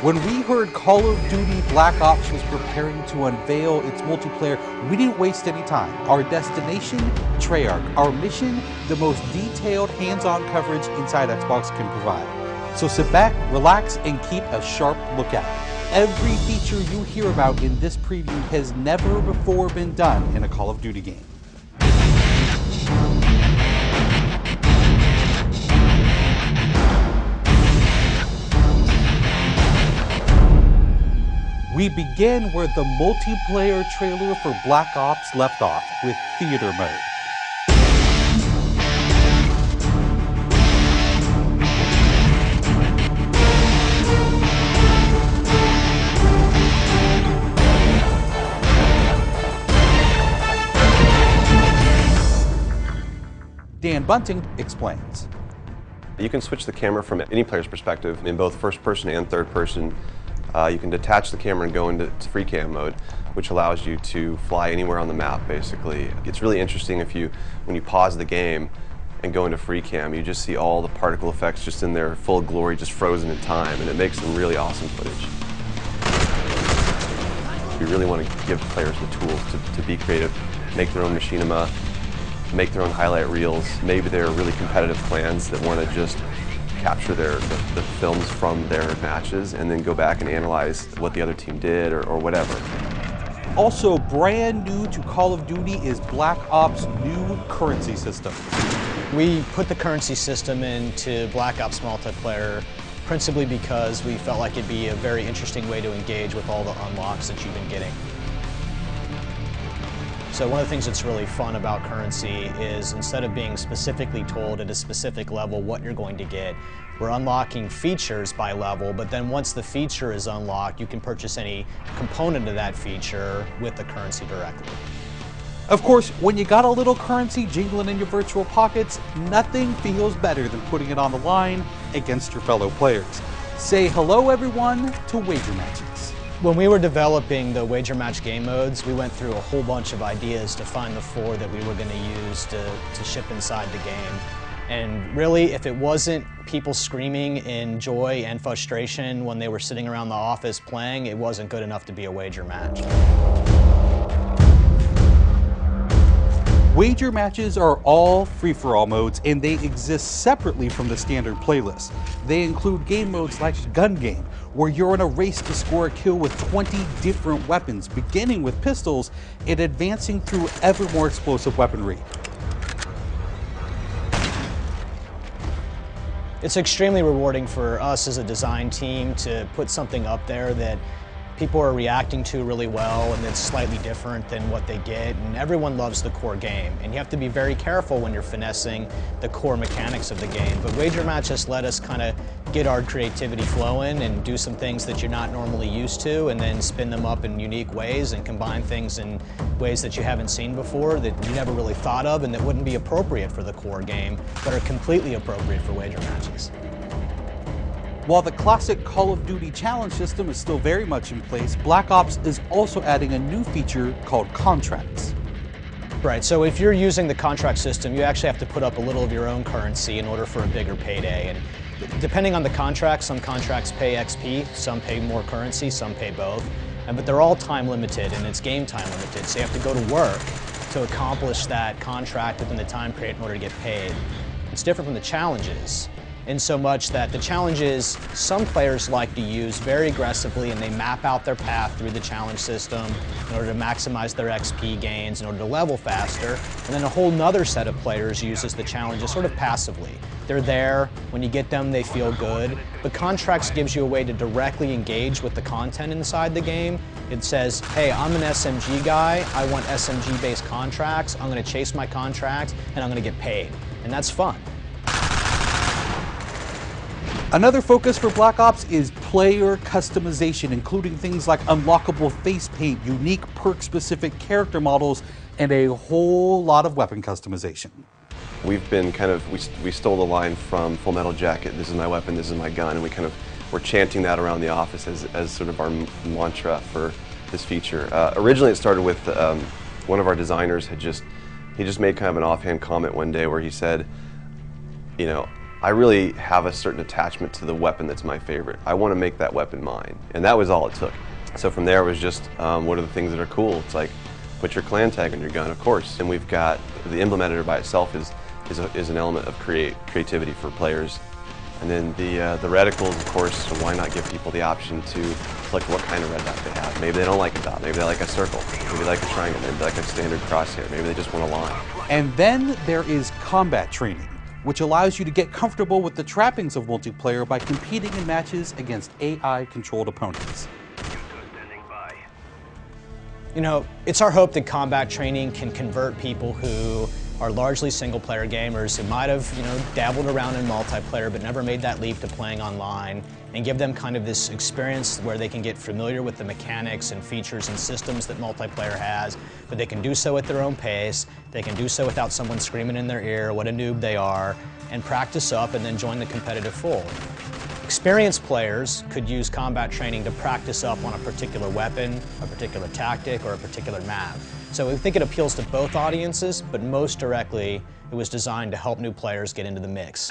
When we heard Call of Duty Black Ops was preparing to unveil its multiplayer, we didn't waste any time. Our destination, Treyarch. Our mission, the most detailed hands-on coverage inside Xbox can provide. So sit back, relax, and keep a sharp lookout. Every feature you hear about in this preview has never before been done in a Call of Duty game. We begin where the multiplayer trailer for Black Ops left off, with theater mode. Dan Bunting explains. You can switch the camera from any player's perspective in both first person and third person. You can detach the camera and go into free cam mode, which allows you to fly anywhere on the map, basically. It's really interesting when you pause the game and go into free cam, you just see all the particle effects just in their full glory, just frozen in time, and it makes some really awesome footage. We really want to give players the tools to be creative, make their own machinima, make their own highlight reels. Maybe they're really competitive clans that want to just capture the films from their matches and then go back and analyze what the other team did or whatever. Also brand new to Call of Duty is Black Ops' new currency system. We put the currency system into Black Ops multiplayer principally because we felt like it'd be a very interesting way to engage with all the unlocks that you've been getting. So one of the things that's really fun about currency is instead of being specifically told at a specific level what you're going to get, we're unlocking features by level, but then once the feature is unlocked, you can purchase any component of that feature with the currency directly. Of course, when you got a little currency jingling in your virtual pockets, nothing feels better than putting it on the line against your fellow players. Say hello, everyone, to wager matches. When we were developing the wager match game modes, we went through a whole bunch of ideas to find the 4 that we were going to use to ship inside the game. And really, if it wasn't people screaming in joy and frustration when they were sitting around the office playing, it wasn't good enough to be a wager match. Wager matches are all free-for-all modes, and they exist separately from the standard playlist. They include game modes like Gun Game, where you're in a race to score a kill with 20 different weapons, beginning with pistols and advancing through ever more explosive weaponry. It's extremely rewarding for us as a design team to put something up there that people are reacting to really well and it's slightly different than what they get, and everyone loves the core game. And you have to be very careful when you're finessing the core mechanics of the game. But Wager Match just let us kind of get our creativity flowing and do some things that you're not normally used to, and then spin them up in unique ways and combine things in ways that you haven't seen before, that you never really thought of and that wouldn't be appropriate for the core game, but are completely appropriate for wager matches. While the classic Call of Duty challenge system is still very much in place, Black Ops is also adding a new feature called contracts. Right, so if you're using the contract system, you actually have to put up a little of your own currency in order for a bigger payday. And depending on the contract, some contracts pay XP, some pay more currency, some pay both. But they're all time limited and it's game time limited, so you have to go to work to accomplish that contract within the time period in order to get paid. It's different from the challenges, in so much that the challenges some players like to use very aggressively, and they map out their path through the challenge system in order to maximize their XP gains, in order to level faster. And then a whole nother set of players uses the challenges sort of passively. They're there, when you get them they feel good, but Contracts gives you a way to directly engage with the content inside the game. It says, hey, I'm an SMG guy, I want SMG based contracts, I'm going to chase my contracts and I'm going to get paid. And that's fun. Another focus for Black Ops is player customization, including things like unlockable face paint, unique perk-specific character models, and a whole lot of weapon customization. We've been we stole the line from Full Metal Jacket, this is my weapon, this is my gun, and we're chanting that around the office as sort of our mantra for this feature. Originally it started with one of our designers he just made kind of an offhand comment one day where he said, you know, I really have a certain attachment to the weapon that's my favorite. I want to make that weapon mine, and that was all it took. So from there it was just, what are the things that are cool? It's like, put your clan tag on your gun, of course. And we've got, the emblem editor by itself is an element of creativity for players. And then the reticles, of course, so why not give people the option to select what kind of red dot they have. Maybe they don't like a dot, maybe they like a circle, maybe they like a triangle, maybe they like a standard crosshair, maybe they just want a line. And then there is combat training, which allows you to get comfortable with the trappings of multiplayer by competing in matches against AI-controlled opponents. You know, it's our hope that combat training can convert people who are largely single-player gamers who might have, dabbled around in multiplayer but never made that leap to playing online, and give them kind of this experience where they can get familiar with the mechanics and features and systems that multiplayer has, but they can do so at their own pace, they can do so without someone screaming in their ear what a noob they are, and practice up and then join the competitive fold. Experienced players could use combat training to practice up on a particular weapon, a particular tactic, or a particular map. So we think it appeals to both audiences, but most directly, it was designed to help new players get into the mix.